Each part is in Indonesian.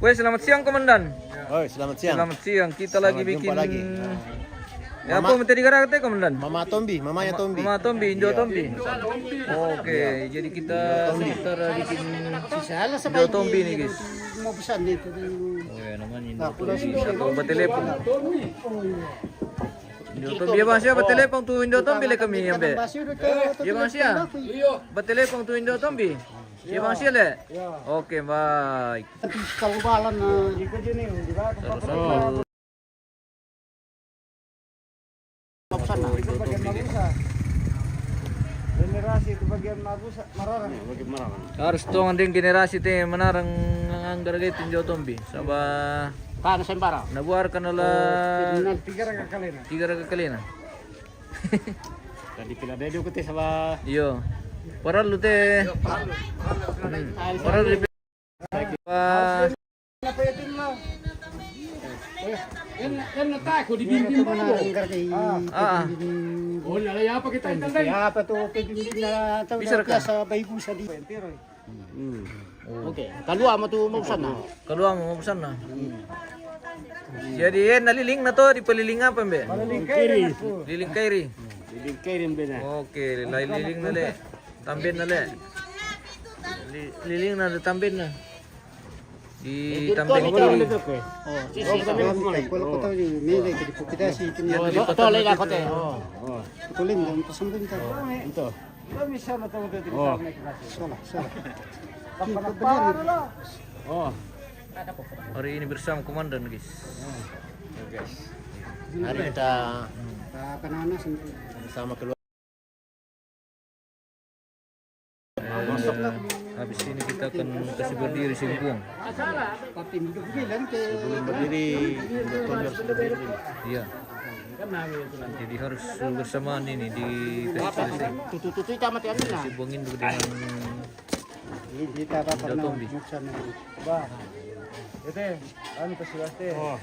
Weh, selamat siang Komandan. Oh, selamat siang. Selamat siang. Kita lagi Selamat bikin jumpa lagi. Ya apa materi karate Komandan? Mamanya Tombi. Mama Tombi, Indo Iya. Tombi. Oke, jadi kita sekitar bikin Indo Tombi nih guys. Mau pesan itu. Oh ya namanya Indo Tombi. Satu obat telepon. Indo Tombi ya bang siapa telepon tuh Indo Tombi le kami yang be. Ya bang siapa? Obat telepon tuh Indo Tombi. Ya bang siapa le? Oke baik. Kalau balan Satu-satu. generasi itu bagian mararang. Harus tuang ding generasi teh menarang anggar gitu Indo Tombi. Sabah Kan sembara. nabuar kanala Tiga raga kali na. Tadi pila dedo ko sa iyo. Para lu teh. Para lu pas Yan natay ko di bimbing mo. Oh, lalaya pa kita intanda. Ya pa to bimbing na taw sa baygu sa di. Okay. Kalua mo to mausan na. keluar mau pesan nah. Jadi naliling na to di peliling apa mbe? Kiri. Liling kairi. Di kairin ba na. Oke, liling na le. Tambin na le. Liling na tambin na. Di tambin kiri. Oh, kalau ko taw yung may kadi po kita si Yan, lipat to na lay dito. ko te. Tulin dong pasambun ta. Ito. Kami sana taw dito sa Sala. Oh. Hari ini bersama komandan guys. Hari kita Kanana bersama keluarga. Habis ini kita akan kasih berdiri Simpuang. tapi hidup bilang ke Sebelum berdiri, Tombi harus berdiri. Iya. Jadi harus bersamaan ini di kasih tutu tamat yan na. Simpuangin dulu dengan Hindi tata pa na. Tombi. Ba. Ito, ano pa sila te? Oh.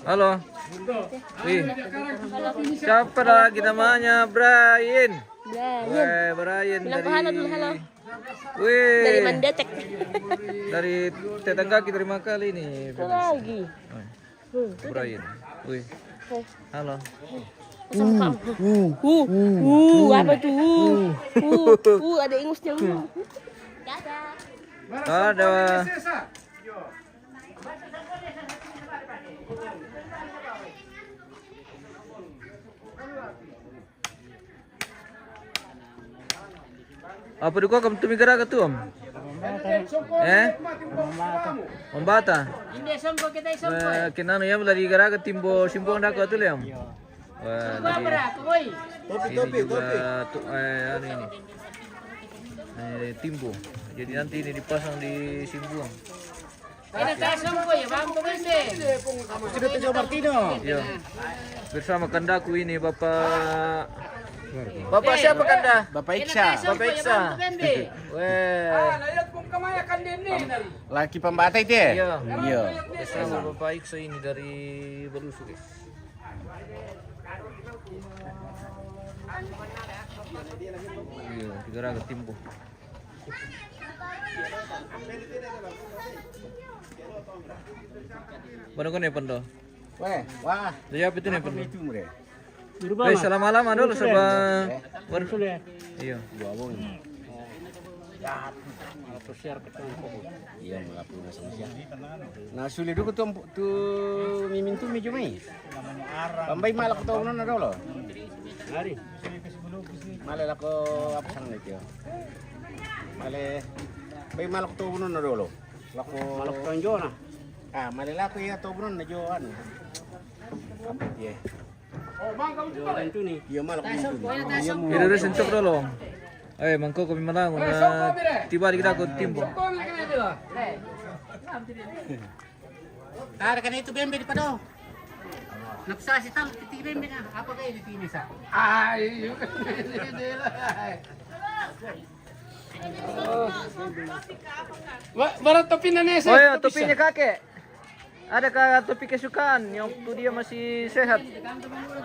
Halo. Wih. Siapa lagi namanya? Brian. Weh, Brian dari Halo. Wih. Dari Mandetek. Dari tetangga kita terima kali ini. Lagi. Brian. Wih. Halo. Sama kamu. Apa tuh? Ada ingusnya. Dadah. Ada. Apa di kau kamu tumigara ke tuh om? Membata. Hindi, sampo kita isang. Kinano ya lari gara ke timbo simpong dak tu lem. Wah, jadi ini juga anu ini. Timbo. Jadi nanti ini dipasang di simpuang. Ini tayo sampo ya, bang pemende. Sudah tayo Martino. Iya. Bersama kandaku ini Bapak siapa kanda? Bapak Iksa, Bapak Iksa. Weh. laki pembatai itu ya? Iya. Iya. Bersama Bapak Iksa ini dari Belusu guys. Iya, digara ke timbo. Mana kau nih pendo? Weh, wah. Siapa itu nih pendo? Itu mure. Weh, salam malam dulu sebab. Iya. Iya, melakukan sama siapa. Nah, sulit dulu tu mimin tu mejo mai. Pambay malak tu unon na dolo. Hari. Malak ko apa sang itu. Male bay malak tu unon na dolo. Lako malak tu anjo na. Ah, malala ko ya tu unon na jo ano. Apa dia? Oh, bang kamu jualan tu ni. Iya malak tu. Iya mo. Ini udah sentuk dulu. Mangko kami menang na tiba di kita ke timbo. Ada kan itu bembe di pado. Napsa si tal kiti bembe na. Apa kayo di tinis ah? Ay, Barat topi na nesa. Oh ya, topinya kakek. Adakah topi kesukaan yang waktu dia masih sehat?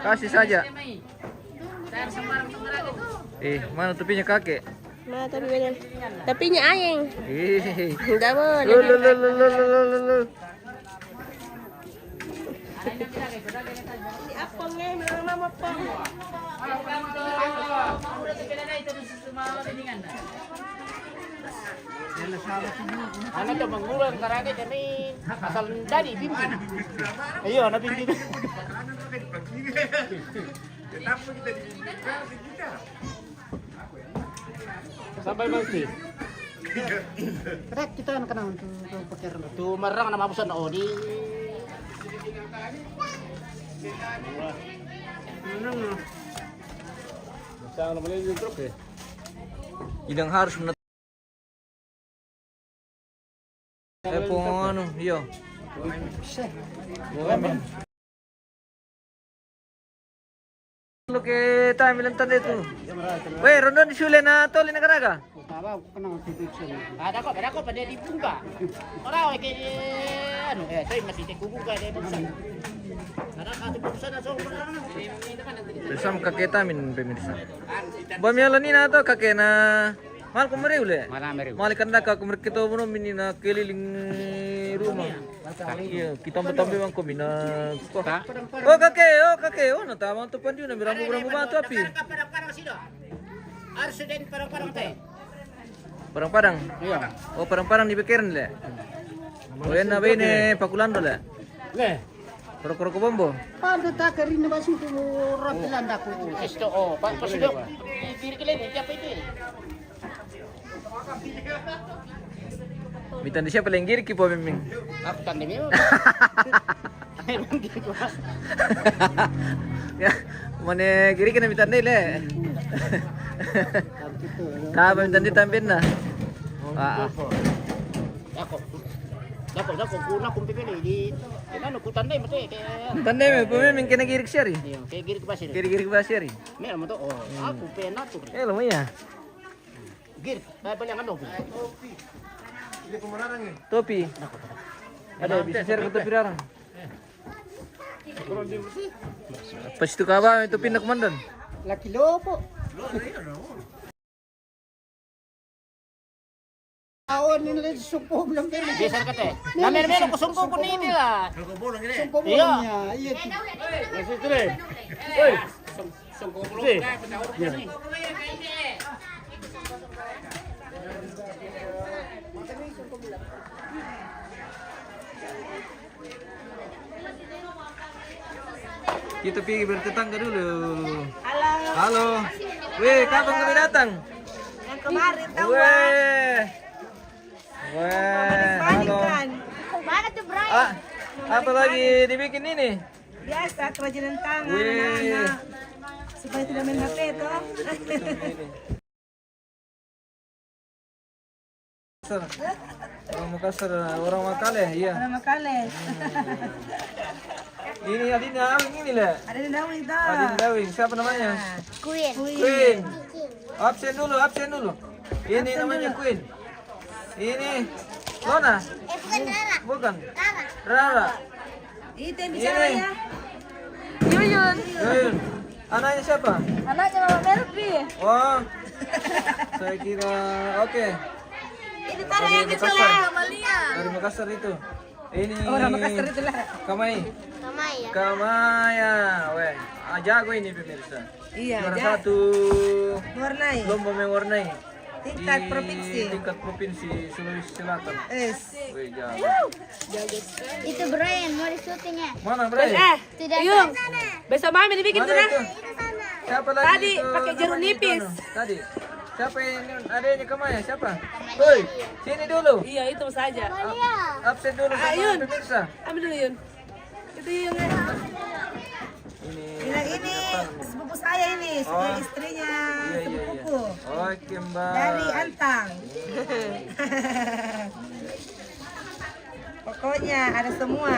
Kasih saja. Mana topinya kakek? Mana tapi benar. Tapinya ayeng. Enggak Lu. boleh. Si Apongnya bilang mama Pong. Ano to manggulang karage kami asal dari bimbing. Ayo na bimbing. Sampai mati. Correct kita kan kanang tu pakir. Tu marang na mabusan na odi. Saan naman yung truck eh. Yang harus menetap. Ano, iyo. Lo que tayo milang tanda ito. Weh, Rondon isule na tol na karaga. Tama kanang tibikson. Ada ko pa di bunga. Ora kay ano tay matitik bunga dai bunga. Ada ka tibuksan na so. Bersama kakek tamin pemirsa. Bamiala ni na to kakek na mal kumari ule. Mal kanda ka kumari kita mono minina keliling rumah. Iya, kita bertambi mang komina. Oh kakek, oh na tama to panju na birambu batu api. Parang sido. Arsiden parang tay. Parang-parang. Iya. Oh parang-parang dipikirin le. Oh yan na ba ini pakulando le. Le. Korok-korok bombo. Paano ta ka rin na ba siya rapilan ako? Esto oh, pasido. Diri kile ni siapa itu? Mitan di siya paling giri kipo miming. Aku tanda niyo. Meron gitu. Ya, mana giri kena mitan le. Kaba mitan di tampin na. Dako kuna kung pipili di ano ko tanday mo to eh. Tanda me pemiming kena giri siya ri. Kaya giri ko ba siya? Giri ba siya ri? Meron mo to oh. Ako pena to. Lumaya. Giri, babali ang ano. Topi. Ada bisa share ke topi rarang. Pas itu kaba topi nak komandan. Laki lopo. Awon nila sumpo lang din. Bisa ka te. Namen ko sumpo ko ni nila. Sumpo niya. Iya. Kasi tule. Oy. Sumpo ko lang. Kita pergi bertetangga dulu. Halo. Halo. Weh, kapan kami datang? Yang kemarin tahu. Weh. Halo. Mana tuh Bray? Apa lagi dibikin ini? Biasa kerajinan tangan Wih. anak-anak. Supaya tidak main HP toh. Orang Makassar, orang Makale, iya. Orang Makale. Ini Adina Awing ini lah. Ada di daun itu. Adina Awing, siapa namanya? Queen. Queen. Absen dulu. Ini namanya Queen. Ini Lona. Bukan. Rara. Itu yang bicara ya. Yuyun. Yuyun. Anaknya siapa? Anaknya Mama Melvi. Oh. Saya kira oke. Ini taruh yang kecil Makassar. ya, Amalia. Dari Makassar itu. Ini Orang Makassar itu lah. Kamaya. Weh, jago ini pemirsa. Iya, Juara ja- satu Warnai. lomba mewarnai Tingkat di provinsi. tingkat provinsi Sulawesi Selatan. Weh, jago. Itu Brian mau di syutingnya. Mana Bray? Tidak Yung. di sana. Besok mami dibikin Mana tuh nah. itu? Di sana. Siapa lagi? Tadi itu pakai jeruk namanya itu, nipis. anu? Tadi. Siapa ini? Adanya Kamaya, siapa? Woi, sini dulu. Iya itu saja. Malia. Absen dulu sama Ayun. pemirsa. Ambil dulu Yun. Itu Yun. Ini. Ini sepupu saya ini, Oh. istrinya Iya. sepupuku Oke, Mbak. dari Antang. Pokoknya ada semua.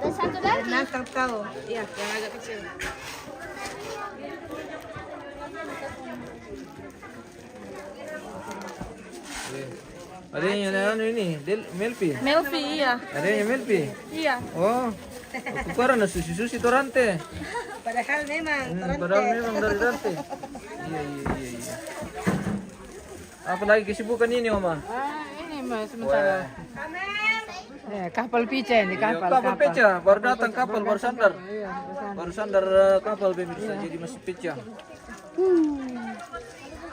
Dan satu lagi. Nantang tahu. Iya, yang agak kecil. Adanya ano ini, Melpi. Melvi, iya. Adanya Melpi. Iya. Oh. Aku parang na susi-susi Torante. Padahal memang. Padahal memang dari Torante. Iya. Apa lagi kesibukan ini, Oma? Ini mas sementara. Kapal pica ini, Kapal peca, baru datang kapal, baru sandar. Baru sandar kapal pemirsa, jadi masih peca.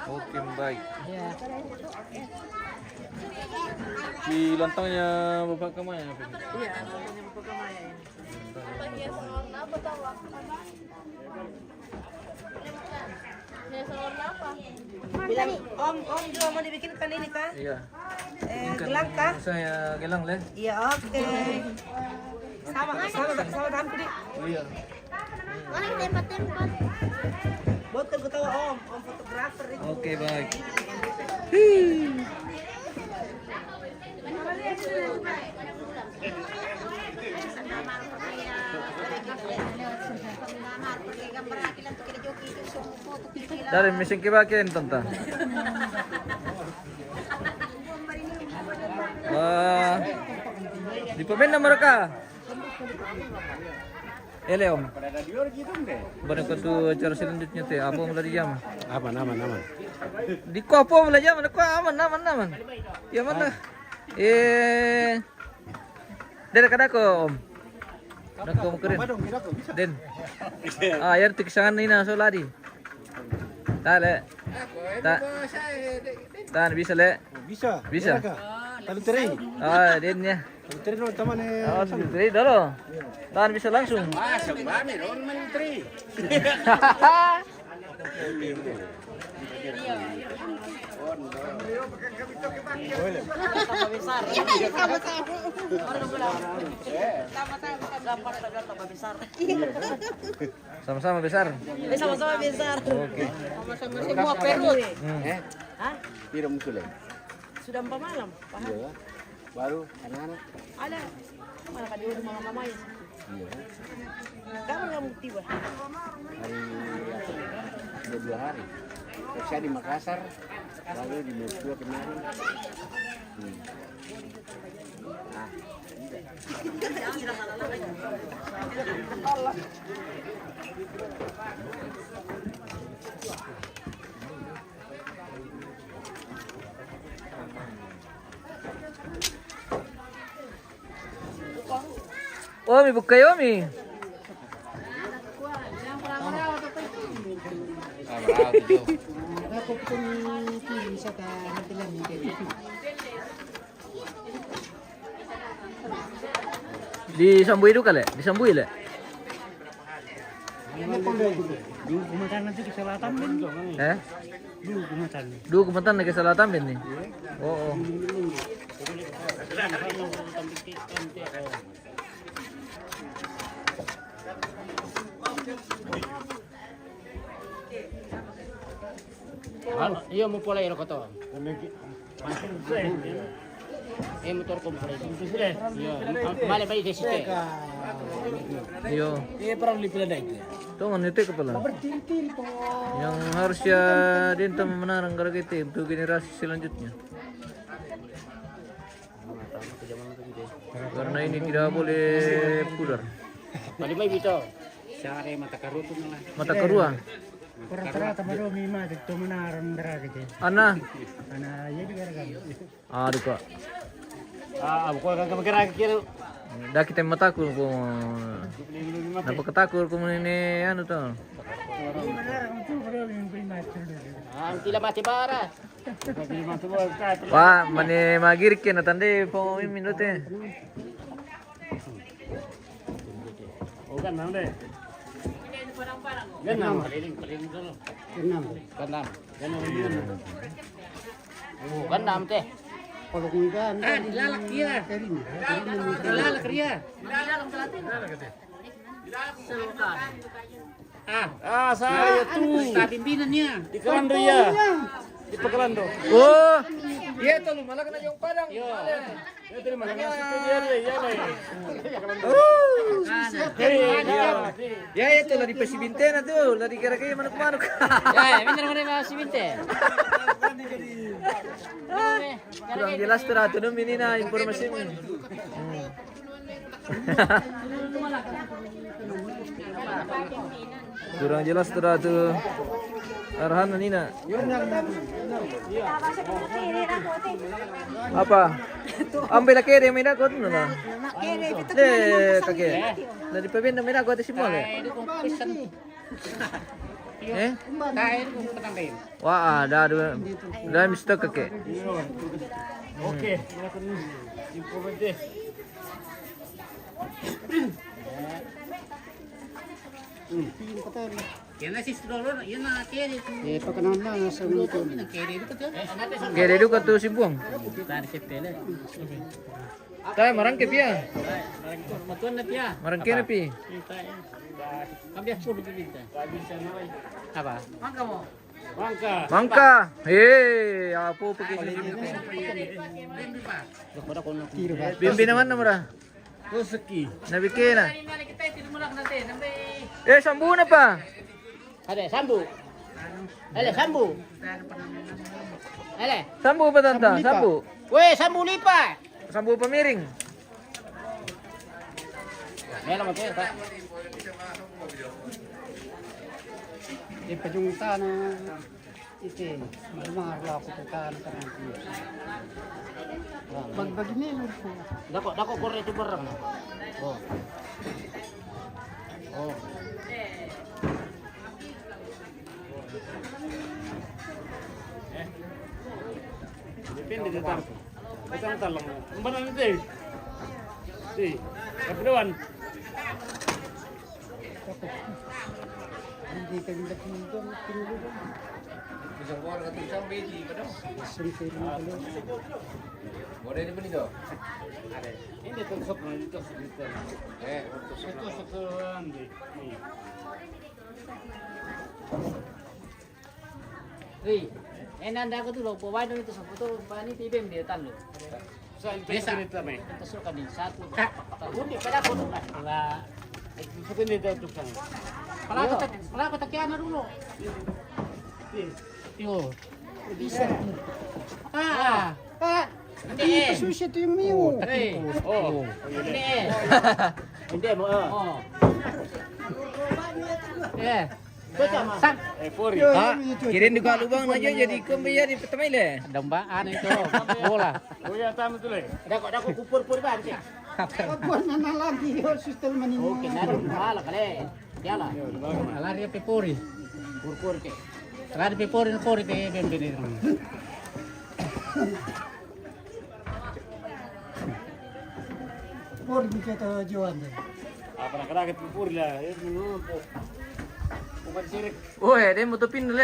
Oke, baik. Di lantangnya Bapak Kamaya. Iya, lantangnya Bapak Kamaya ini. Bilang, Om juga mau dibikinkan ini kan? Iya. Gelang kah? Saya gelang leh. Iya, oke. Sama dengan Kudi. Iya. Mana yang tempat-tempat? Buat aku tahu Om fotografer itu. Oke, baik. Dari mesin kibakin tonton. Wah, di pemain mereka. Om. Barang kau tu acara selanjutnya teh, apa mulai jam? Aman. Di ko apa mulai jam? Ko aman. Ya mana? Dari kada ko Om. Nak ko keren. Den. Air tiksangan ini na soladi. Tale. Tan bisa le. Bisa. Kalau teri. Den ya. Kalau teri no teman Teri dulu. Tan bisa langsung. Masuk kami ron menteri. Sama-sama besar. Sama-sama besar. Oke. Sama-sama semua perut. Hah? Piro musuh Sudah 4 malam. Iya. Baru anak-anak. Ada. Mana ka di rumah mama ya? Iya. Kamu yang tiba. Hari apa? 2 hari. Terus saya di Makassar, lalu di Mesua kemarin. Omi buka Omi. Disambui dulu kali, disambui le. Dulu kumatan nanti ke selatan ben. Dulu kumatan. Dulu kumatan ke selatan ben nih. Oh. Iya mau pola iro koto. Motor ko pola ito. Iya, mali ba ite site. Iyo. Perang lipila dai. Tuh itu kepala. Yang harusnya dinta memenarang gara kita untuk generasi selanjutnya. Karena ini tidak boleh pudar. Mali ba ito? Sare mata karutun na. Mata kedua. Kurang terata baru mima itu menarang dara gitu. Ana. Ya juga kan. Aduh kok. Ako kan kamagara kilo. Dah kita matakur ko. Napakatakor ko ini ano to. Menarang itu baru yang prima itu. Ang tila mati bara. Wah, mani magirik ya natande po minuto. Oh kan nang deh. Ganam, paling dulu. Ganam. Ganam teh. Kalau kan Dilalak dia. Dilalak dia. Saya tuh. Pimpinan niya. Di Kelando ya. Di Pekelando. Oh, Iya tuh, malah kena yung padang. Yo. Ito naman ang nasa dia yan eh. Ya itu lah di Pesibintena tuh, lah di kira-kira manuk-manuk. Ya, bener bener si Binte. Kurang jelas tuh ratu ini na informasi ini. Kurang jelas tuh ratu. Arahan Nina. Apa? Ambil lagi dia mina kot nuna. Le kakek. Dari pebin mina kot semua le. Wah, ada mistake kakek. Okay. Improvement. Yan na si Strollo, yun na kere. Eh, pagkanan na sa minuto. Kere dito to. Kere du katu si buang. Dari sepele. Tay marangke pia. Matuan na piya. Marangke na pi. Kambias puro bibinta. Apa? Mangka mo. Bangka. Mangka. Apo pakai Bimbi naman na mura. Kusaki. Nabike na. Sambu na pa. Ada sambu. Ale sambu. Ale. Sambu pa tanta, sambu. Weh, sambu lipat. Sambu pamiring. Meron mo tayo, Pak. Di pajungta na ite. Mga ko ta na kanang. Bagbag ni ko. Dako kore itu barang. Oh. Oh. Depende de tanto. Datang talang. Umbanan ite. Di. Kapuan. Hindi ka nila pinuntan. Bisa keluar ke tulisan biji padahal. Boleh dibeli dong. Ini tusuk na dito. Untuk Tusukan di. Ri, nanda ako tuh provide dong itu foto pani tibem dia talo. Saan Desa. kita may? Tusukan din satu. Hindi pala ko na. Wala. Tusukan dito tusukan. Pala ko takian na dulu. Yo. Bisa. Ah. Hindi susi ito yung miyo. Hey. Oh. Hindi. Hindi mo. Oh. Eh. Sang. Puri. Kirim juga lubang aja jadi kembali di pertama ile. Dambaan itu. Bola. Kuya tama tuloy. Dako kupur-pur ba siya. Pagbuwan na lagi yung sistema ninyo. Okay, narin mahala kale. Yala. Alari pipuri. Pur-pur ke. Alari pipuri no puri te bembeni. Puri di kita jual. Apa nak kena puri lah. Bukan sirik. Oh, dia mutupin dulu.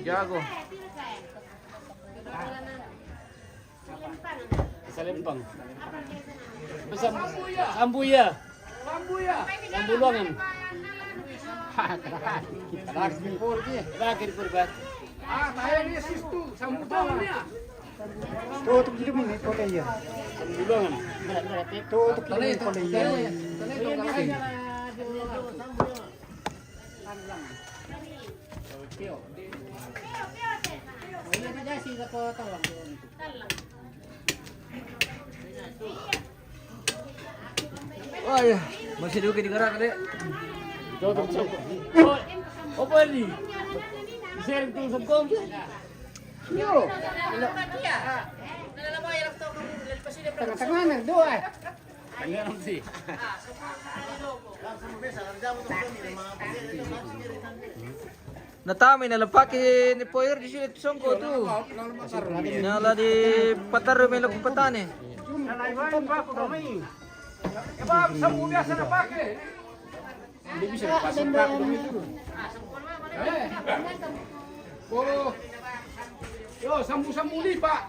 Jago. Sa lempang. Sambuya. Sambulongan. Rakit puri ba? Tayo niya sistu. Sambulongan niya. Tutup dito mo ito kayo. Sambulongan. Tutup dito mo kayo. Oh ya, masih dulu di gerak deh. Apa ni? Sering tu sebkom. Yo. Tengah-tengah ni dua. Tengah nanti. Natami nalapaki ni Poyer di sini songko tuh. Nyala di patar melok petani. Hindi bisa pasang tak dulu. Oh. Yo, sambu-sambu lipat.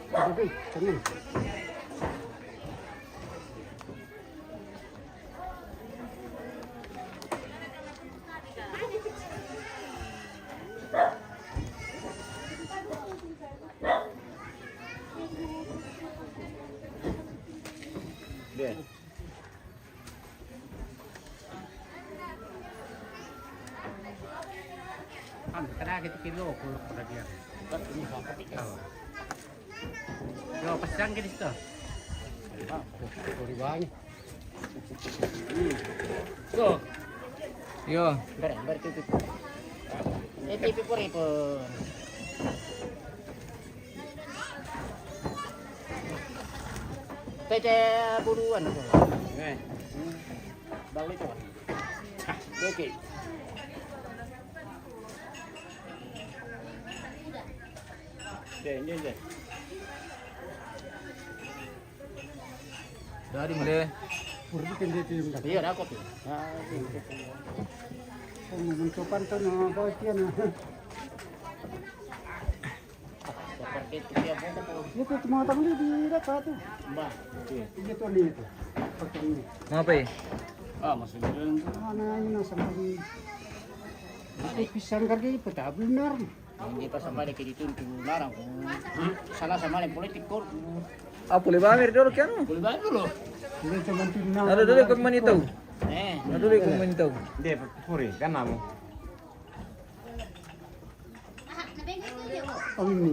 Okey, tenang. Kada kita kilo kuluk pada dia. Yo pasang ke situ. Kuribanya. So, Yo. berarti itu. Pipi puri pun. Tete buruan tu. Balik tu. Okey. Deh. Dari mulai. Iya, dah kopi. Mencopan tu na bagian. Seperti dia buku. Itu cuma tang di dekat tu. Mbah. Ini tu ni tu. Pakai ini. Mau apa? Masuk dulu. Mana ini nasa lagi. Itu pisang kerja peta benar. Hindi pa sampai ke dituntut larang kung salah sama yang politik kor. Apa lebih amir dulu kan? Boleh banget dulu. Ini cuma tina. Ada dulu kau manitaw. Eh, Ada dulu kau manitaw. Hindi, puri, kan namo. Oh ini.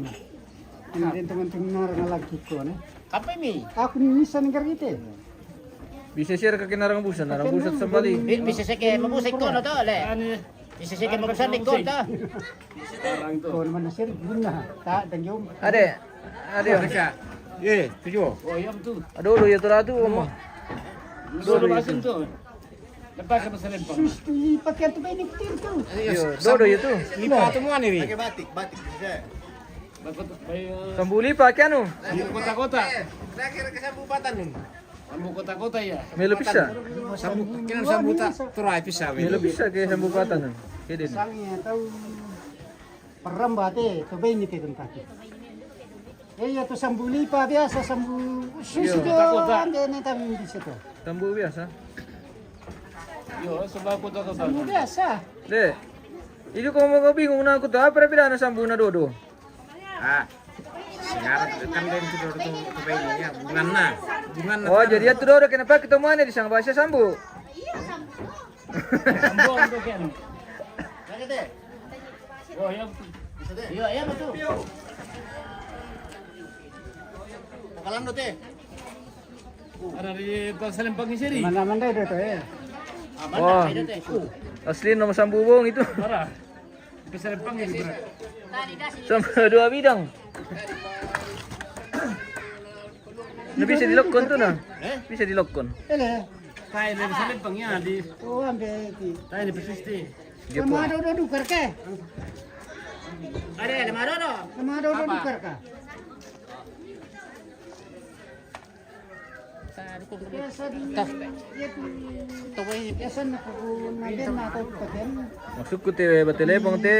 Ini teman tina na lagi ko ne. apa ini? Aku ni misan kerja. Bisa share ke narang busan sembali. Bisa saya ke mabusik ko na to, le. Bisa saya ke mabusan ko to. Kon mana sir guna. Tak tanjung. Ada. Tujuh. Oh, iya betul. Ada dulu ya tu omah. Dulu basin tuh. Lepas sama selempang. Susti pakai tu ini kecil tu. Yo, dodo ya tu. Lipa temuan ini. Sambuli pakai anu. Kota-kota. Sambu kota-kota ya. Melo bisa. Kinan sambuta, turai pisah. Melo bisa ke sambu patan. Kedin. Sangnya tahu perambate tu ini ke tempat. Ya tu sambuli pa biasa sambu susu tu ande ni tahu di situ. Sambu biasa. Yo, sebab kota-kota. Sambu biasa. De. Itu kau mau bingung na aku tu apa perbedaan sambu na dodo? Sekarang kan dia itu dodo tu kebaiknya bungan na. Oh, jadi itu dodo kenapa kita mana di sang bahasa sambu? Sambu untuk kan. Oh, iya betul. Iya, iya betul. Kalan dote. Ada di selempang sini. Mana-mana dia tu Wah. Asli nama sambu bong itu. Parah. Di selempang ini berat. Sambu dua bidang. Ini bisa dilokon tu nah. Bisa dilokon. Ele. Tayo di selempangnya di Oh ambil di. tayo di persisti. Nama ada dukar ke? Ada nama dodo. Nama ada dukar ke? Biasa di. Biasa nak aku nanti nak aku pakai. Masuk ke TV telepon te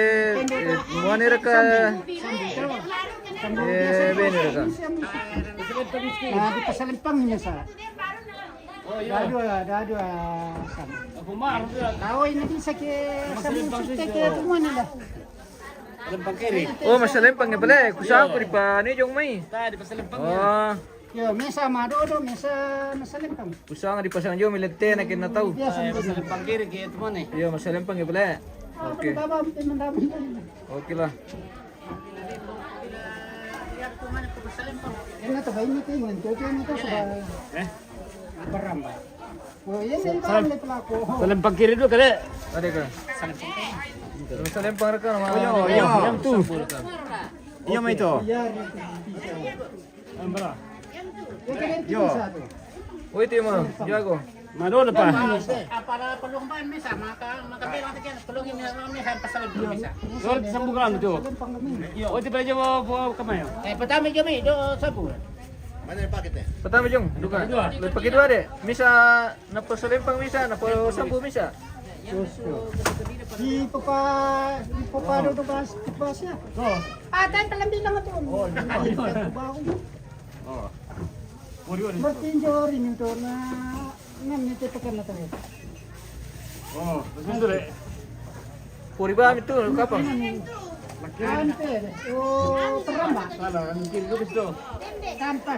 mana reka? Beni reka. Nah di Pasalempang ni sa. Oh iya. Ada sama. Aku marah dia. Kau ini bisa ke sama kita ke rumah ni lah. Selempang kiri. Oh, masalempang ya pala. Kusang ko di pa ni jong may. Tayo di selempang. Oh, Yo, mesa madodo, mesa Pasalempang. kusang di pasang jong milete na kinataw. Biasa Tayo di ni. selempang kiri kaya teman eh. Iya, masalempang ya pala. Okay. Baba mendamin. Okay lah. Ini tu bayi ni tu yang tu ni tu sudah. Beramba. Oh, ini kan ni pelaku. Selempang kiri dulu kali. Ada ka? Masalempang reka nama. Yang tu. Iya mah itu. Ya, Ambara. Yo. Oh, itu mah. Jago. Mado pa. Para pelumban mesa maka pera tekan pelungin mesa pasal mesa. Dor sambukan tu. Yo, oti pa jawa kamayo. Pertama kami do sabu. Pertama jong, duka. Pakai dua deh. Misa napa salempang misa, napa sambu misa. Di papa do bas ya. Oh. Tan terlebih lang tu. Oh, Oh. Bertinjau ini tu na ngam ni tu tekan tu. Oh, betul deh. Puri ba itu kapan? Ante. Oh, peramba. Salah, kan kiri dulu situ. Tanpa.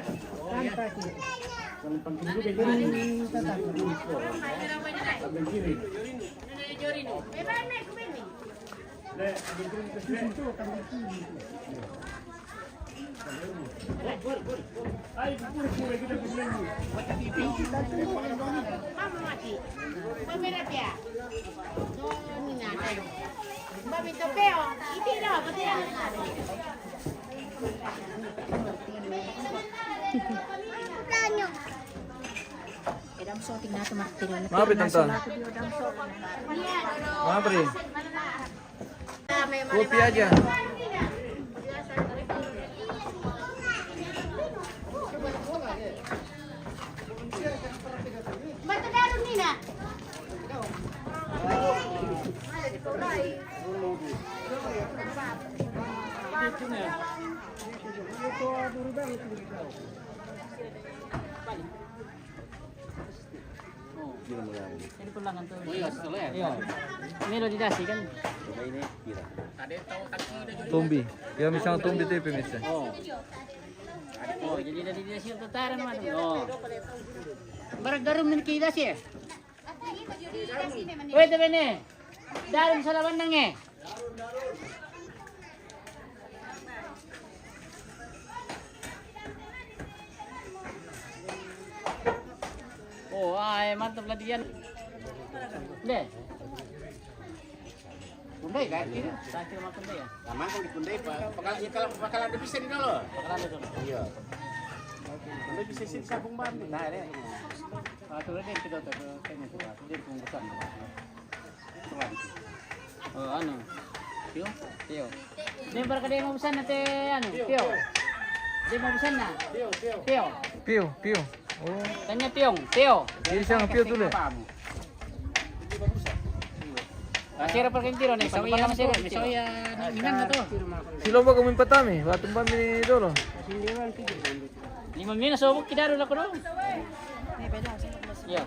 Selempang kiri dulu Tetap. Selempang kiri. Mama mati. Pamera dia. Mami topeo. Iti na ba dia? Tanyo. Edam so tingnan sa martilyo. Mabit ang to. Mabri. Kopi aja. Mata daru Nina. Ini pulangan tuh. Iya, setelah ya. Iya. Ini lo didasi kan. Tumbi. Ya misalnya tumbi itu pemirsa. Oh. Oh, jadi dari didasi tataran mana? Oh. Barang garum min kidasi ya. Wait a minute. Darum sa lawan nang eh. Oh, ay mantap lah dia. Deh. Kundai kan? Sakit sama kundai ya? Sama kung di Kunday pa. Bakalan ada bisa di dalo. Bakalan itu. Iya. Kunday bisa sih sabung ban. Nah, deh. Aturan din kita to kanya to. Din kung bukan. Oh, ano? Tio? Tio. Din para kada mo busan nate ano? Tio. Din mo busan na. Tio. Tio. Piu, piu. Oh, Tanya Tiong, Tio. jadi siya nga piu dulu. Sira pa kang tiro ni. Pagpala masira, misoya inan na to. Silo ba kami patami? Batong pa mi dolo. 5 minutos subok kidaro na ko no. Yo.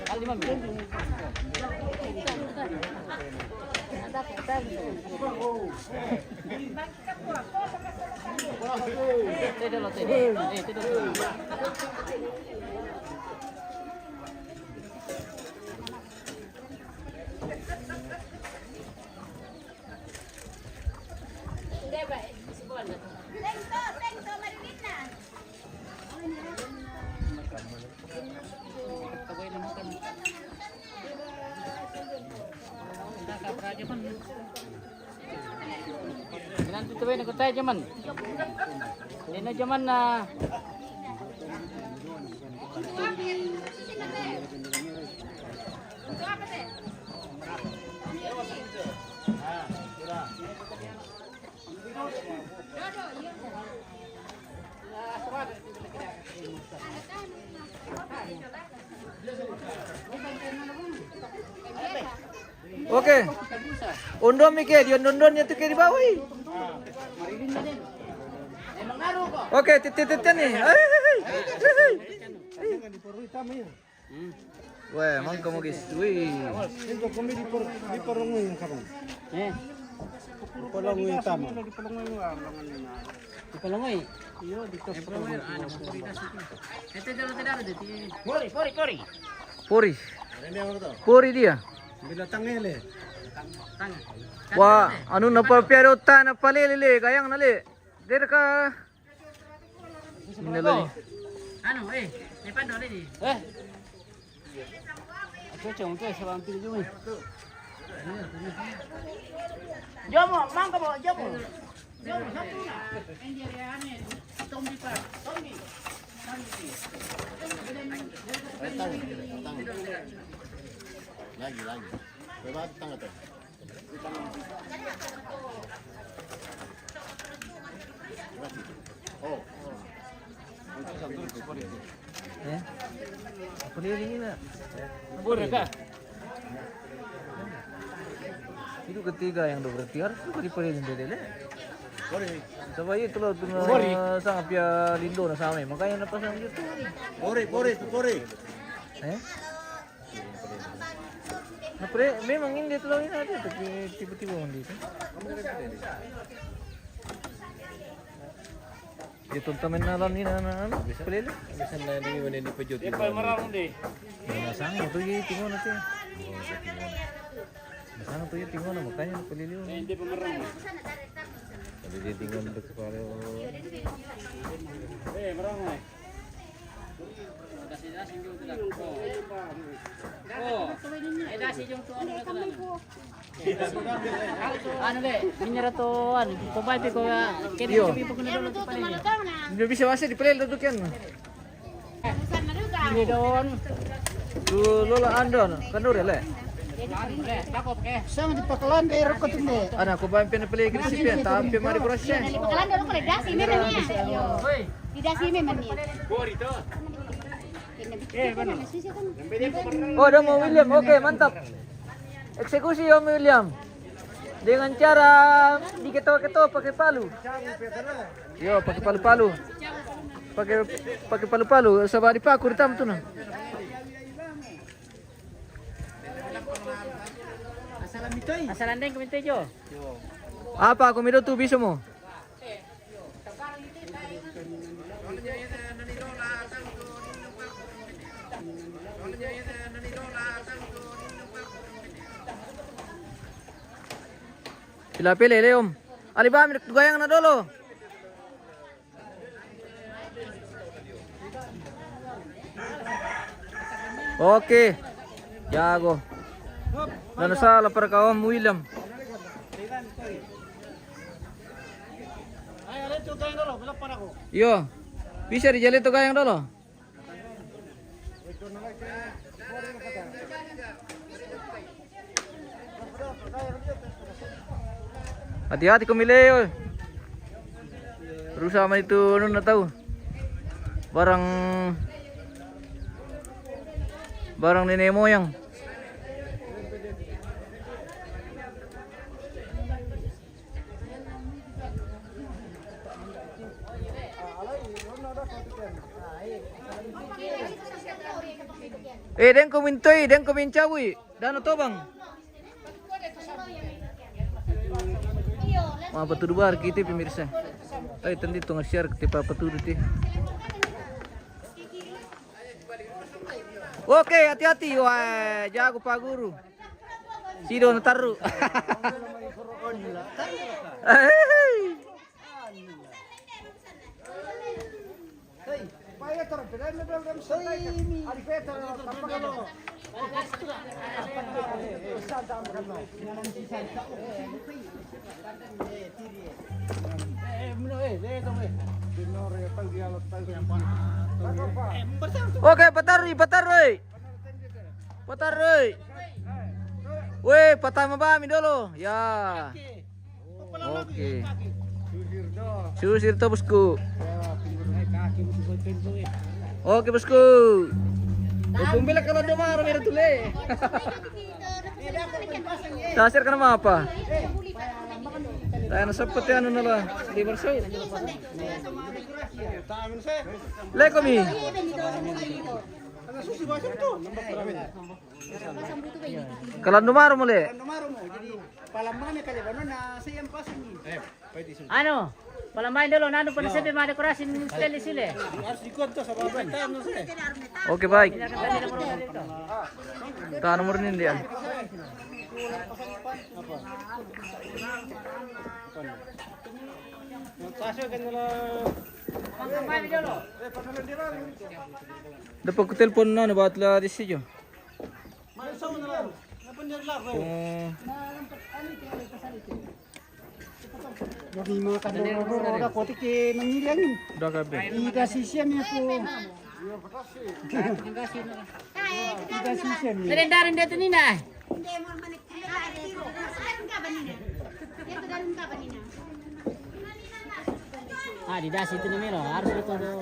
Al 5 minutos. Tengto Marinina. Nanti tuh ini kota zaman. Ini zaman na. Oke. Undon mi ke, dion dondonnya tuh ke di bawah. Oke, titit-tititnya nih. Wah, emang kamu guys. Wih. Eh. Dipalongoy. Iyo, dito. Ito dalo dito. Kori. Puri. Puri dia. Wah, anu napapyaro ta napalilili, kayang nali. Dire ka. Minalo. Ano may pando di. Ako chong to sa bang pili juwi. Jomo, mangga mo, jomo. Lagi. Berapa tangga tuh? Oh. Eh? Palilili na. Bure ka. Itu ketiga yang udah berarti harus juga dipalilin dulu. Kori. Sabay itu loh tuh sangat pia lindo na sa amin. Makanya napasang dito. Kori. Eh? Napre, memang hindi ito lang natin. Tapi tiba-tiba mo dito. tuntamin na lang nina na ano, pelele. Bisa na hindi mo hindi pa jud. marang di. Nasang mo to yung tingon natin. Nasang to yung tingon na makanya pelele. Hindi pa marang. Jadi tingon dek pare. Marang eh. Dasi-dasi yung tulang. Oh. Ay dasi yung tulang na tulang. Ano be? Minyara to ano, kubay pe ko kini Yo. sabi pag nadulog pa rin. Hindi bisa wasi di pelele duduk yan. Ini doon. Tu lola andon, kandur ya le. Takop ke. Sama di pakalan pero ko tunde. Ana ko ba pina pelele krisipian, tapi mari proses. Bakalan dulu ko dasi me man niya. Di dasi me man niya. Oh, udah mau William. Oke, mantap. Eksekusi Om William. Dengan cara diketok-ketok pakai palu. Yo, pakai palu-palu. Pakai palu-palu. Sabah dipaku ditam tuh nah. Asalan din kuminte jo. Apa aku minum tuh bisa mo? Sila pilih Leom. Alibam goyang na dolo. Oke. Jago. Dan salah para kawan William. Ay, alit to tayo dolo, bilak para ko. Yo. Bisa dijali tuh goyang dolo. Hati-hati kumileo. Berusaha sama itu nun na tahu. Barang nenek moyang. Den kumintoy, den kumincawi. Dano to bang? Mga patudubar kita pemirsa. Ay tandi to nge-share ti papatudu ti. Oke, hati-hati. Wah, jago Pak Guru. Sido nataru. Oke, patarui. Weh, patah mabami dulu. Ya. Oke. Susir to bosku. Oke bosku. Bumbilak kalau domaro mira tule. Tasir kana apa? Tayo nasapot yan ano nala. Liver show. Leko mi. Kalau dumaro mo le. Ano? Palambahin dulu, nano pa na sabi mga dekorasyon style sila. Oke baik. Tahan nomor ini dia. Dapat ku telepon na buat lah di sini. Jadi mga kadoro ko tiki nangilangin. Udah kabe. Dikasih siya niya po. Dikasih siya niya. Narindarin dito nina. Hindi mo manik. Daron ka ba nina? Ito daron ka ba nina? Ah, di dasi itu nih lo, harus itu do.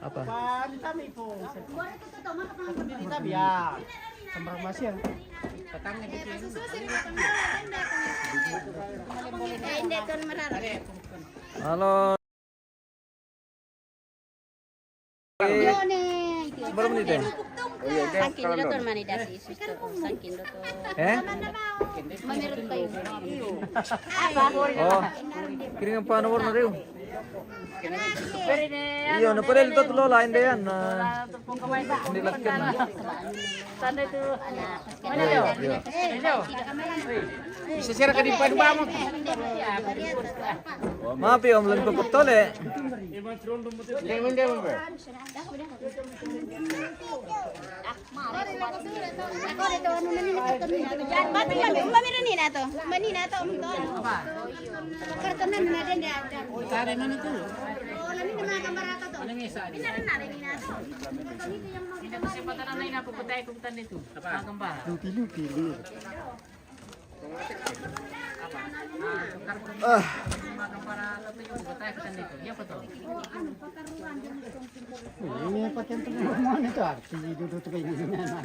Apa? Palitami po. Buwan ito to, makapang Palitami ya. Sambarang masya. sususin mo kung hindi ito mararap. Halo. Yun Baru menit ya? Saking dito manidas susto. Saking dito. Mamirot kayo. Oh. Kirim pa nomor na rin. Pero ini Iyo, napadel ito lola, hindi yan. tepung kamay ba? Hindi lakyan na. Sana itu. Mana dia? Ini. Bisa sira ka di pa ba mo? Mapi, om lang papatol eh. Lemon lemon ba? Ako dito ano na nila kami. Ba't yan? Umamira ni nato. Mani nato um to. Kartonan na din dia. Tari mana tu? Oh, lami na mga kamarata to. Ano yung isa? Pinaran na rin ni nato. Hindi ko siya patanan na inapuputay kung tan nito. Apa? Kambara. Ini pakai teman itu arti duduk kayak gini nah.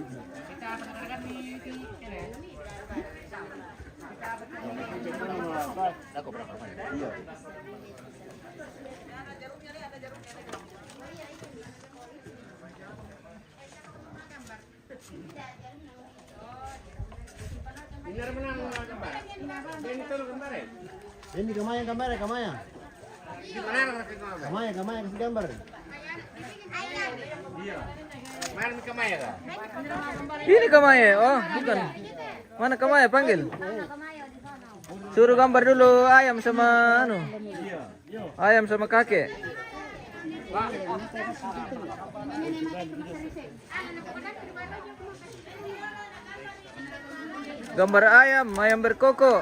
Ini kamaya kamaya kamaya. Kamaya kamaya kasih gambar. Mana kamaya ka? Ini kamaye, oh bukan. Mana kamaye, panggil. Suruh gambar dulu ayam sama anu. Ayam sama kakek. Gambar ayam, ayam berkokok.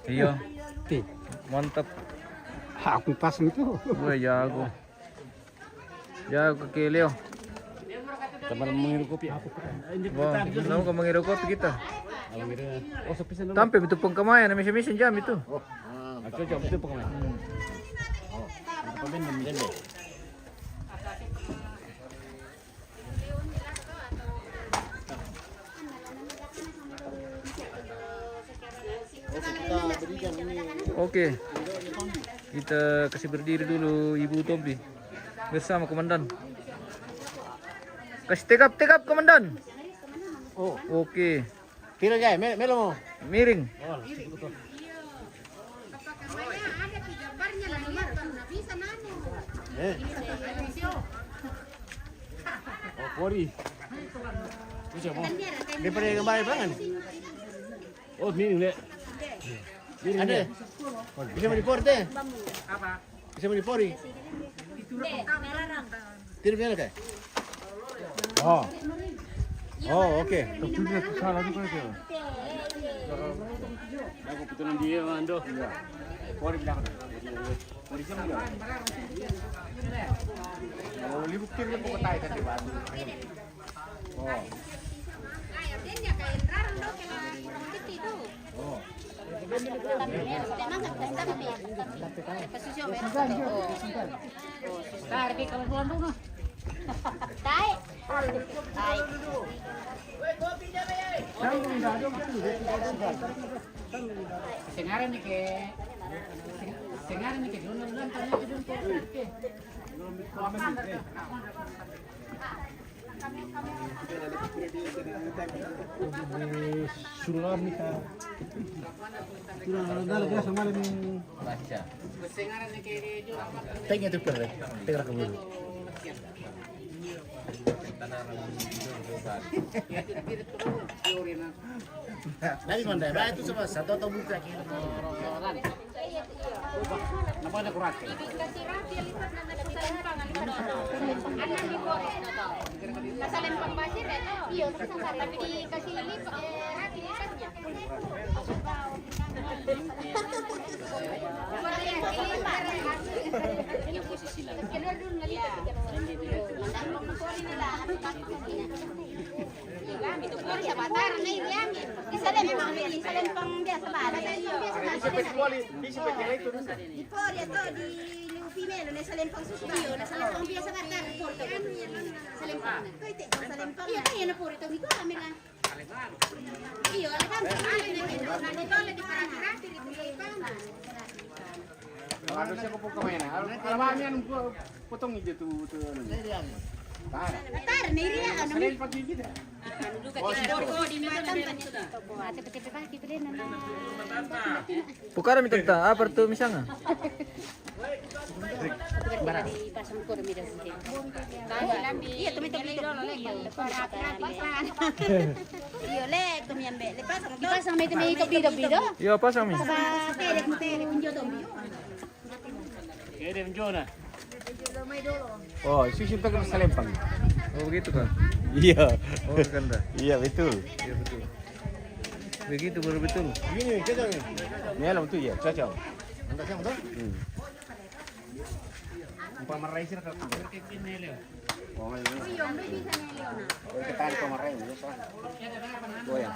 Iya. Mantap. Aku pas itu. Gue jago. Jago Kelio. Teman mengiru kopi. Wah, belum ka mengiru kopi kita. Tampil itu pengkamaya na mesin jam itu. Aku jam itu pokoknya. Oke. Kita kasih berdiri dulu Ibu Tobi bersama komandan. Kasih tegap komandan. Oh, Oke. pila jay, melo mo. Miring. Ada gambarnya lah nomor na bisa nano. Oh, pori. Bisa mo. Daripada gambar bangan. Oh, miring le. Ada. Bisa mo di-porte. Apa? Bisa mo di-pori. Tidak bisa kah? Oh. Oh, oke. Aku putulan dia ando. Pori bilang. Pori jam dia. Oh, libuk kiri ko patay ka diba? Oh. Ayo din ya kay rarang do kay kurang titi do. Oh. Tarik kalau bulan dulu. Tay. Tay. Sengaran nih ke. Sengaran nih ke dulu tanya ke dulu ke. Sulam nih kan. Sulam ada lagi sama lagi. Baca. Sengaran nih ke dulu. Tengah tu per. Tengah ke dulu. Dari mana? Bah itu sama satu atau buka kira. Nama ada kurat. Kasi rapi lipat na nagsalempang anan di po nasalempang ba sir ito iyo tapi di kasi lipat rapi lipatnya Yang posisi lah. keluar dulu ngalipat itu keluar sa batar na iriamin isalempang biasa ba di po ito di female na salempang susuyo na salempang biasa batar porto salempang na salempang iyo na po ito di ko camera iyo alam Kalau ada siapa pun kemana? Alamannya potong itu tuh. Tar, niri ya, ano Selain pagi kita. Pukara mi tagta, apa tuh misalnya? Iya, tumitubig dulu lek. Iyo lek, tumiambe. Ipasang may tumi kapido-pido. Iya, pasang mi. Sa terek mo terek mo jodo mo. Kaya din Jonah. Oh, susun ke Salempang. Oh begitu kan? Iya. Oh ganda. Iya betul. Iya betul. Begitu baru betul. Ini cocok nih. Ini alam tuh ya, cocok. Ang kasang to? Pamaray sila ka. Oh, ngayon. Kita di pamaray mo sa. Goya.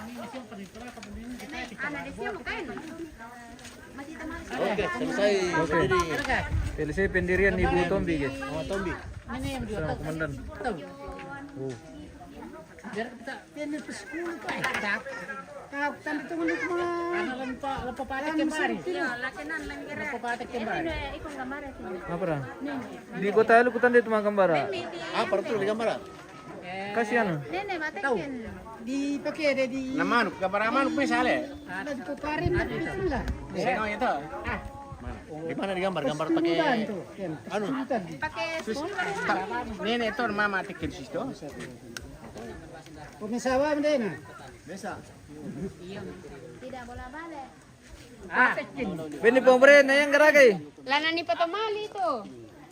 Okay, selesai. Oke. Selesai pendirian Ibu Tombi guys. Oh, Tombi. Sama komandan. Oh. Biar kita pindah ke sekolah tuh. Kau tanda itu menurut mga lampapatik kembali. Lampapatik kembali. Apa dah? Di kota lu kutan itu Makambara. Ah, perlu di gambar. Kasihan. Dipakai ada di Naman, kabaraman ko sale. paparin itu lah. Sino ito? Di mana di gambar? Gambar pakai anu? Nene ito mama tikin sisto. Pumisawa mo din. Tidak bola balik. Pwede pombre na yang garagay. Lana ni patomali to.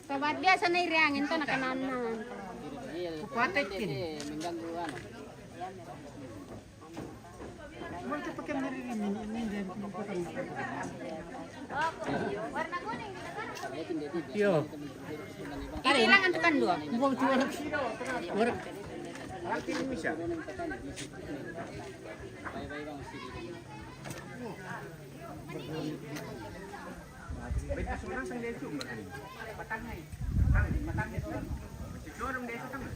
Sabat biasa na iriangin to nakananan. Patekin. Mengganggu ano. Mo ito pakai naririnig hindi Warna kuning. Yo. Kailangan to kan dua. Buang tuwa. Warak. Altin mo siya. Benta sunang sang desu. Patangay. Matangay. Siguro dito tama.